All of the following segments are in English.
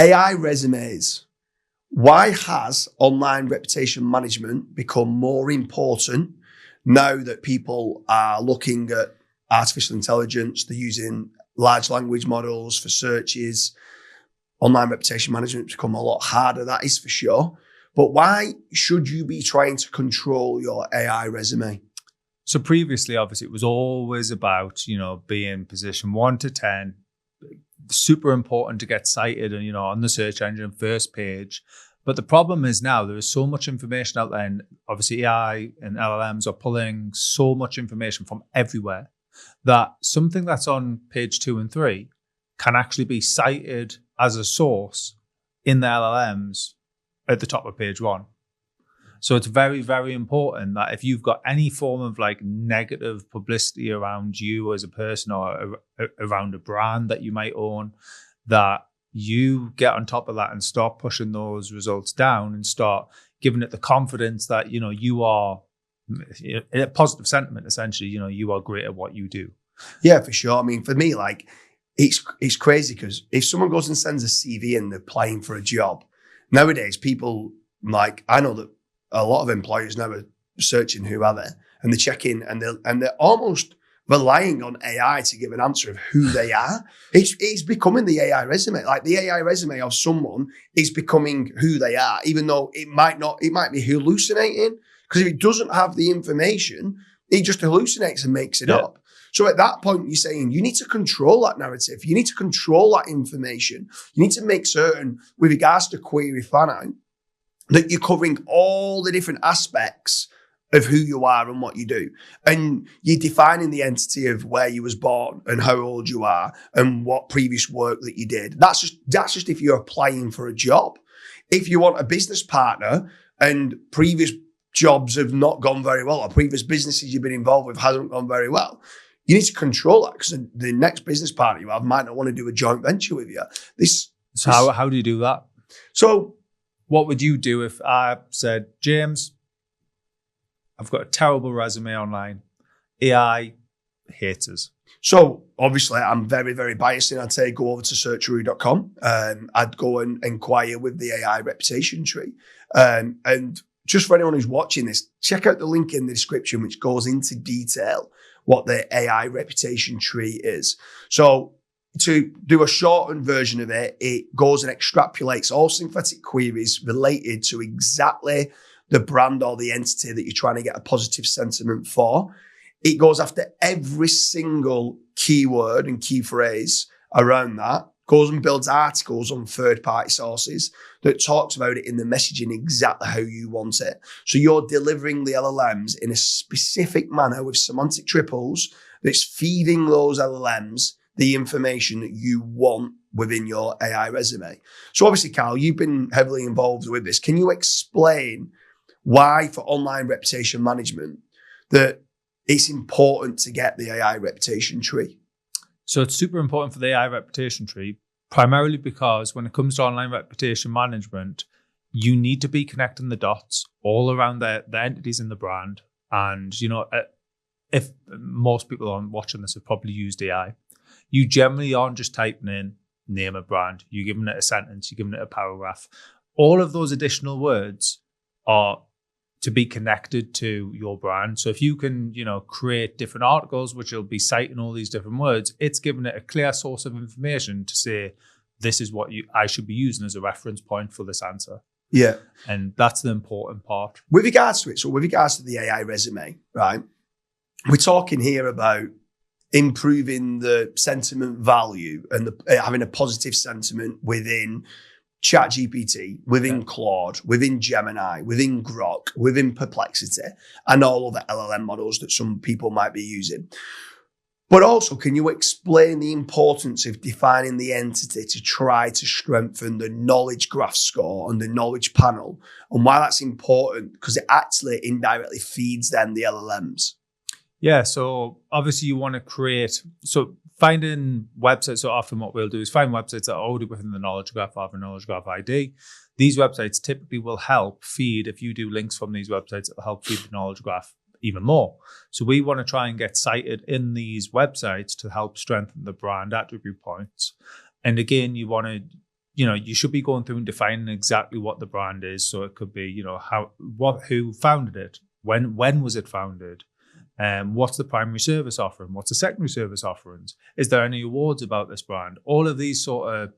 AI resumes. Why has online reputation management become more important now that people are looking at artificial intelligence? They're using large language models for searches. Online reputation management has become a lot harder, that is for sure. But why should you be trying to control your AI resume? So previously, obviously, it was always about, being position 1 to 10, super important to get cited and, on the search engine first page. But the problem is now there is so much information out there, and obviously AI and LLMs are pulling so much information from everywhere that something that's on page 2 and 3 can actually be cited as a source in the LLMs at the top of page 1. So it's very, very important that if you've got any form of negative publicity around you as a person or around a brand that you might own, that you get on top of that and start pushing those results down and start giving it the confidence that, you are a positive sentiment, essentially, you are great at what you do. Yeah, for sure. I mean, for me, it's crazy because if someone goes and sends a CV and they're applying for a job, nowadays people I know that a lot of employers now are searching who are they, and they're checking and they're almost relying on AI to give an answer of who they are. It's becoming the AI resume. The AI resume of someone is becoming who they are, even though it might be hallucinating, because if it doesn't have the information, it just hallucinates and makes it up. So at that point, you're saying you need to control that narrative. You need to control that information. You need to make certain, with regards to query fan out, that you're covering all the different aspects of who you are and what you do. And you're defining the entity of where you was born and how old you are and what previous work that you did. That's just if you're applying for a job. If you want a business partner and previous jobs have not gone very well or previous businesses you've been involved with hasn't gone very well, you need to control that, because the next business partner you have might not want to do a joint venture with you. How do you do that? So what would you do if I said, James, I've got a terrible resume online. AI hates us. So obviously I'm very, very biased, and I'd say go over to searcheroo.com. I'd go and inquire with the AI reputation tree. And just for anyone who's watching this, check out the link in the description, which goes into detail what the AI reputation tree is. So to do a shortened version of it, it goes and extrapolates all synthetic queries related to exactly the brand or the entity that you're trying to get a positive sentiment for. It goes after every single keyword and key phrase around that, goes and builds articles on third-party sources that talks about it in the messaging exactly how you want it. So you're delivering the LLMs in a specific manner with semantic triples that's feeding those LLMs the information that you want within your AI resume. So obviously, Karl, you've been heavily involved with this. Can you explain why, for online reputation management, that it's important to get the AI reputation tree? So it's super important for the AI reputation tree, primarily because when it comes to online reputation management, you need to be connecting the dots all around the entities in the brand. And, if most people watching this have probably used AI, you generally aren't just typing in name a brand. You're giving it a sentence, you're giving it a paragraph. All of those additional words are to be connected to your brand. So if you can, create different articles, which will be citing all these different words, it's giving it a clear source of information to say, this is what I should be using as a reference point for this answer. Yeah. And that's the important part. With regards to it, so with regards to the AI resume, right, we're talking here about improving the sentiment value and having a positive sentiment within ChatGPT, within Claude, within Gemini, within Grok, within Perplexity, and all other LLM models that some people might be using. But also, can you explain the importance of defining the entity to try to strengthen the knowledge graph score and the knowledge panel, and why that's important? Because it actually indirectly feeds then the LLMs. Yeah, so obviously you want to finding websites. So often what we'll do is find websites that are already within the knowledge graph or have a knowledge graph ID. These websites typically will help feed, if you do links from these websites, it will help feed the knowledge graph even more. So we want to try and get cited in these websites to help strengthen the brand attribute points. And again, you want to you should be going through and defining exactly what the brand is. So it could be, who founded it, when was it founded, what's the primary service offering, what's the secondary service offerings, is there any awards about this brand? All of these sort of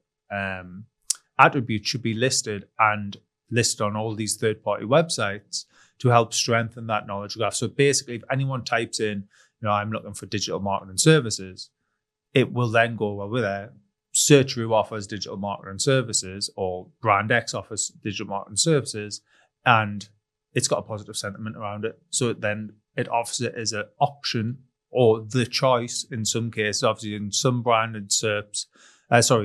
attributes should be listed on all these third-party websites to help strengthen that knowledge graph. So basically, if anyone types in, I'm looking for digital marketing services, it will then go, well, we're there. Search who offers digital marketing services, or brand X offers digital marketing services, and it's got a positive sentiment around it. So then it offers it as an option or the choice in some cases. Obviously, in some branded SERPs,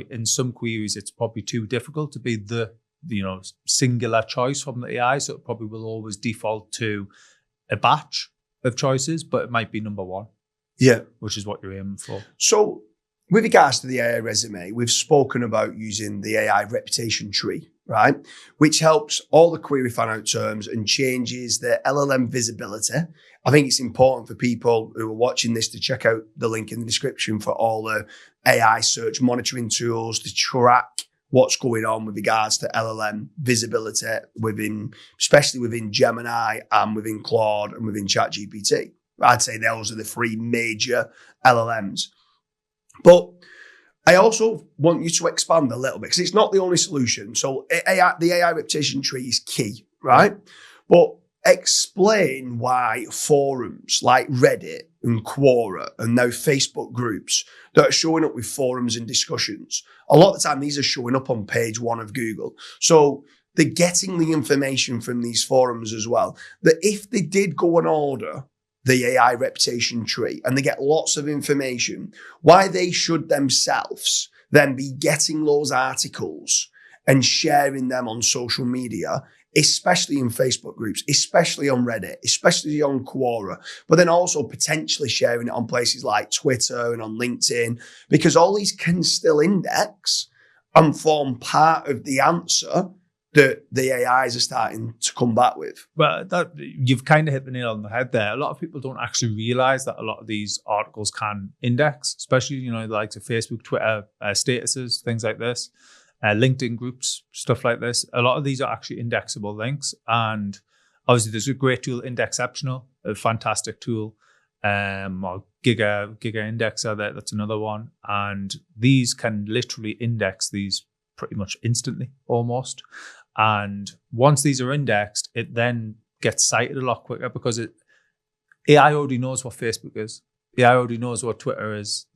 in some queries, it's probably too difficult to be the singular choice from the AI. So it probably will always default to a batch of choices, but it might be number one. Yeah. Which is what you're aiming for. So with regards to the AI resume, we've spoken about using the AI reputation tree, right? Which helps all the query fan out terms and changes the LLM visibility. I think it's important for people who are watching this to check out the link in the description for all the AI search monitoring tools to track what's going on with regards to LLM visibility especially within Gemini and within Claude and within ChatGPT. I'd say those are the three major LLMs. But I also want you to expand a little bit, because it's not the only solution. So the AI reputation tree is key, right? But explain why forums like Reddit and Quora and now Facebook groups that are showing up with forums and discussions, a lot of the time these are showing up on page 1 of Google. So they're getting the information from these forums as well, that if they did go and order the AI reputation tree and they get lots of information, why they should themselves then be getting those articles and sharing them on social media, especially in Facebook groups, especially on Reddit, especially on Quora, but then also potentially sharing it on places like Twitter and on LinkedIn, because all these can still index and form part of the answer that the AIs are starting to come back with. Well, you've kind of hit the nail on the head there. A lot of people don't actually realize that a lot of these articles can index, especially, the likes of Facebook, Twitter, statuses, things like this, LinkedIn groups, stuff like this. A lot of these are actually indexable links. And obviously there's a great tool, Indexceptional, a fantastic tool, or Giga Indexer, that's another one. And these can literally index these pretty much instantly, almost. And once these are indexed, it then gets cited a lot quicker, because AI already knows what Facebook is. AI already knows what Twitter is.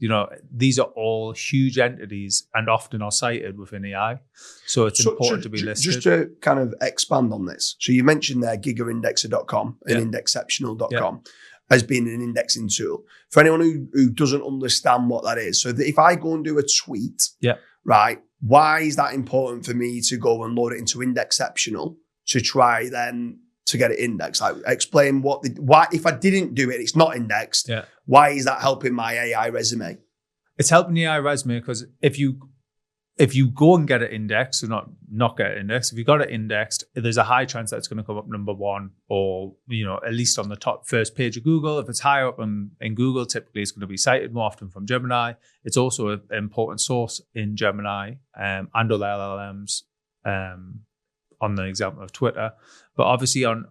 These are all huge entities and often are cited within AI. So it's important to be listed. Just to kind of expand on this. So you mentioned there gigaindexer.com and indexceptional.com as being an indexing tool. For anyone who doesn't understand what that is, so that if I go and do a tweet, right, why is that important for me to go and load it into Indexceptional to try then to get it indexed? Like, explain why if I didn't do it, it's not indexed. Why is that helping my AI resume? It's helping the AI resume because if you go and get it indexed, or not get it indexed, if you got it indexed, there's a high chance that it's going to come up number 1, or at least on the top first page of Google. If it's higher up in Google, typically it's going to be cited more often from Gemini. It's also an important source in Gemini and other LLMs, on the example of Twitter. But obviously on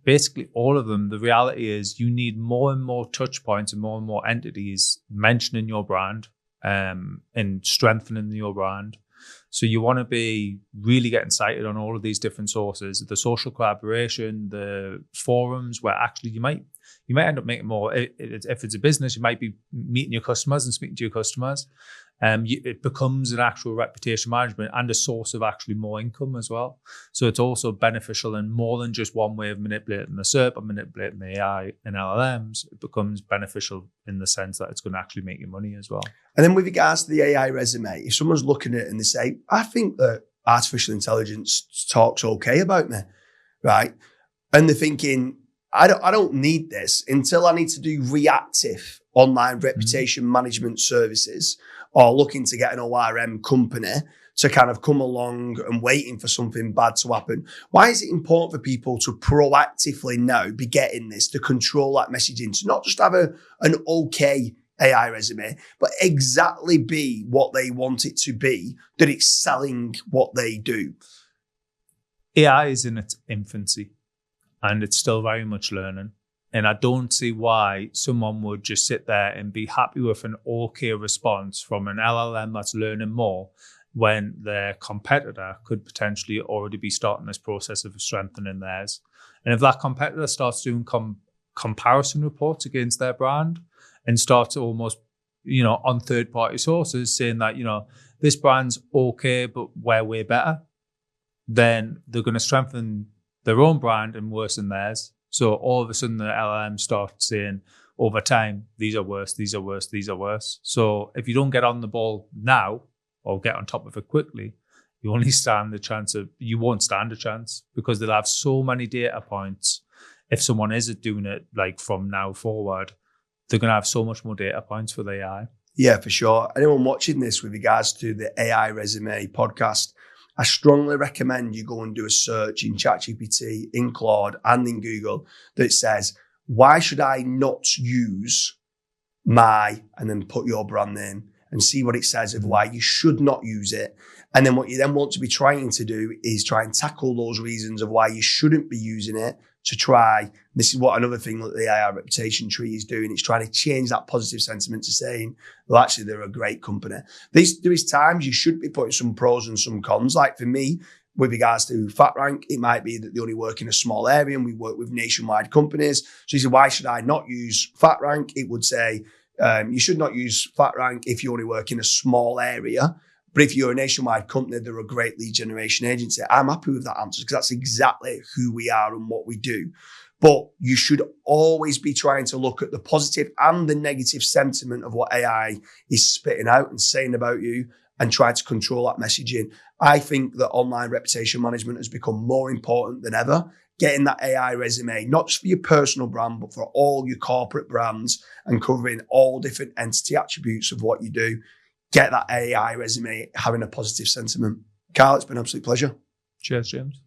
basically all of them, the reality is you need more and more touch points and more entities mentioning your brand, and strengthening your brand. So you want to be really getting cited on all of these different sources, the social collaboration, the forums, where actually you might end up making more. If it's a business, you might be meeting your customers and speaking to your customers. It becomes an actual reputation management and a source of actually more income as well. So it's also beneficial in more than just one way of manipulating the SERP or manipulating the AI and LLMs. It becomes beneficial in the sense that it's going to actually make you money as well. And then with regards to the AI resume, if someone's looking at it and they say, I think that artificial intelligence talks okay about me, right? And they're thinking, I don't need this until I need to do reactive online reputation management services, or looking to get an ORM company to kind of come along and waiting for something bad to happen. Why is it important for people to proactively now be getting this, to control that messaging, to not just have an okay AI resume, but exactly be what they want it to be, that it's selling what they do. AI is in its infancy and it's still very much learning. And I don't see why someone would just sit there and be happy with an okay response from an LLM that's learning more when their competitor could potentially already be starting this process of strengthening theirs. And if that competitor starts doing comparison reports against their brand and starts almost, on third-party sources saying that, this brand's okay, but we're way better, then they're going to strengthen their own brand and worsen theirs. So all of a sudden the LLM starts saying over time, these are worse, these are worse, these are worse. So if you don't get on the ball now or get on top of it quickly, you won't stand a chance because they'll have so many data points. If someone isn't doing it like from now forward, they're going to have so much more data points for the AI. Yeah, for sure. Anyone watching this with regards to the AI resume podcast, I strongly recommend you go and do a search in ChatGPT, in Claude, and in Google that says, why should I not use my, and then put your brand name and see what it says of why you should not use it. And then what you then want to be trying to do is try and tackle those reasons of why you shouldn't be using it to try. This is what another thing that the AI reputation tree is doing. It's trying to change that positive sentiment to saying, well, actually, they're a great company. There is times you should be putting some pros and some cons. Like for me, with regards to FatRank, it might be that they only work in a small area and we work with nationwide companies. So you say, why should I not use FatRank? It would say, you should not use FatRank if you only work in a small area. But if you're a nationwide company, they're a great lead generation agency. I'm happy with that answer because that's exactly who we are and what we do. But you should always be trying to look at the positive and the negative sentiment of what AI is spitting out and saying about you and try to control that messaging. I think that online reputation management has become more important than ever. Getting that AI resume, not just for your personal brand, but for all your corporate brands and covering all different entity attributes of what you do. Get that AI resume having a positive sentiment. Karl, it's been an absolute pleasure. Cheers, James.